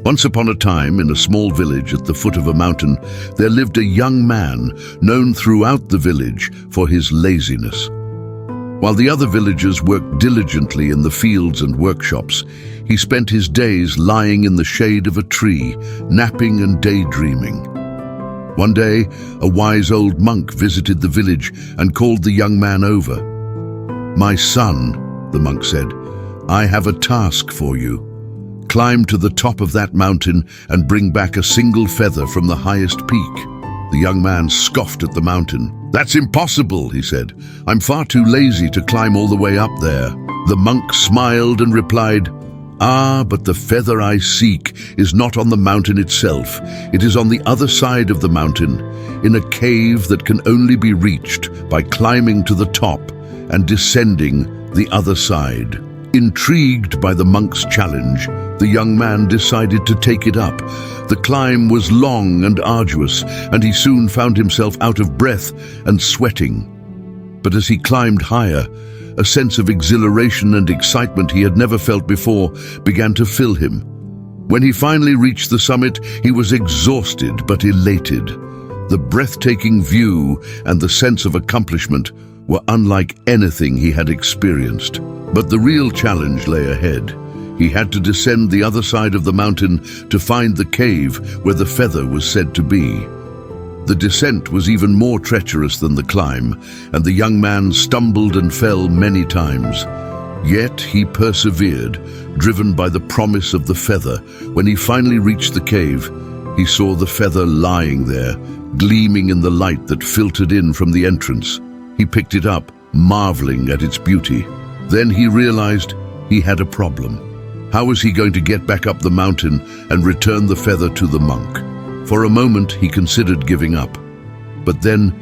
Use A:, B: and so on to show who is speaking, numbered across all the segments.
A: Once upon a time, in a small village at the foot of a mountain, there lived a young man known throughout the village for his laziness. While the other villagers worked diligently in the fields and workshops, he spent his days lying in the shade of a tree, napping and daydreaming. One day, a wise old monk visited the village and called the young man over. "My son," the monk said, "I have a task for you. Climb to the top of that mountain and bring back a single feather from the highest peak." The young man scoffed at the mountain. "That's impossible," he said. "I'm far too lazy to climb all the way up there." The monk smiled and replied, "Ah, but the feather I seek is not on the mountain itself. It is on the other side of the mountain, in a cave that can only be reached by climbing to the top and descending the other side." Intrigued by the monk's challenge, the young man decided to take it up. The climb was long and arduous, and he soon found himself out of breath and sweating. But as he climbed higher, a sense of exhilaration and excitement he had never felt before began to fill him. When he finally reached the summit, he was exhausted but elated. The breathtaking view and the sense of accomplishment were unlike anything he had experienced. But the real challenge lay ahead. He had to descend the other side of the mountain to find the cave where the feather was said to be. The descent was even more treacherous than the climb, and the young man stumbled and fell many times. Yet he persevered, driven by the promise of the feather. When he finally reached the cave, he saw the feather lying there, gleaming in the light that filtered in from the entrance. He picked it up, marveling at its beauty. Then he realized he had a problem. How was he going to get back up the mountain and return the feather to the monk? For a moment, he considered giving up. But then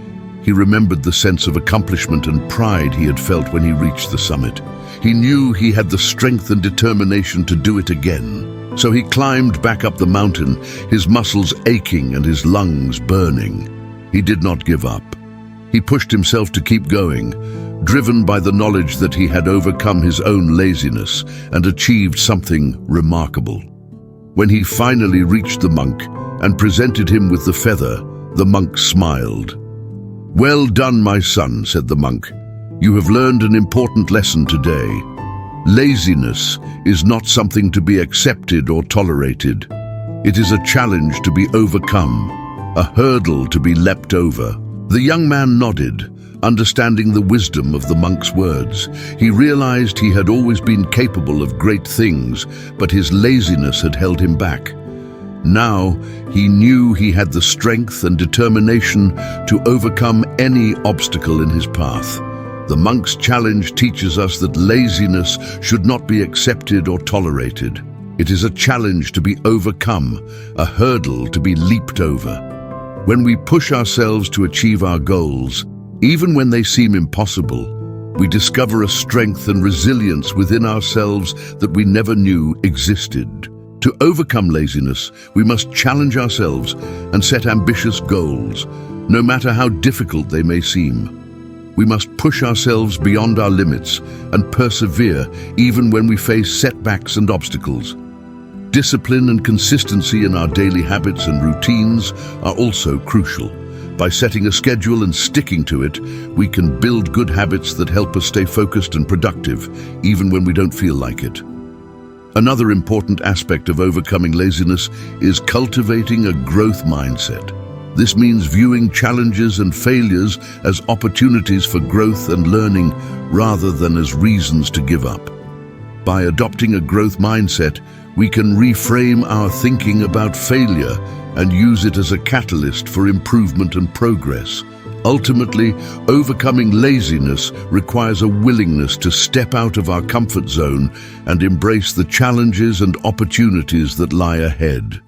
A: he remembered the sense of accomplishment and pride he had felt when he reached the summit. He knew he had the strength and determination to do it again. So he climbed back up the mountain, his muscles aching and his lungs burning. He did not give up. He pushed himself to keep going, driven by the knowledge that he had overcome his own laziness and achieved something remarkable. When he finally reached the monk and presented him with the feather, the monk smiled. "Well done, my son," said the monk. "You have learned an important lesson today. Laziness is not something to be accepted or tolerated. It is a challenge to be overcome, a hurdle to be leapt over." The young man nodded, understanding the wisdom of the monk's words. He realized he had always been capable of great things, but his laziness had held him back. Now he knew he had the strength and determination to overcome any obstacle in his path. The monk's challenge teaches us that laziness should not be accepted or tolerated. It is a challenge to be overcome, a hurdle to be leaped over. When we push ourselves to achieve our goals, even when they seem impossible, we discover a strength and resilience within ourselves that we never knew existed. To overcome laziness, we must challenge ourselves and set ambitious goals, no matter how difficult they may seem. We must push ourselves beyond our limits and persevere even when we face setbacks and obstacles. Discipline and consistency in our daily habits and routines are also crucial. By setting a schedule and sticking to it, we can build good habits that help us stay focused and productive, even when we don't feel like it. Another important aspect of overcoming laziness is cultivating a growth mindset. This means viewing challenges and failures as opportunities for growth and learning rather than as reasons to give up. By adopting a growth mindset, we can reframe our thinking about failure and use it as a catalyst for improvement and progress. Ultimately, overcoming laziness requires a willingness to step out of our comfort zone and embrace the challenges and opportunities that lie ahead.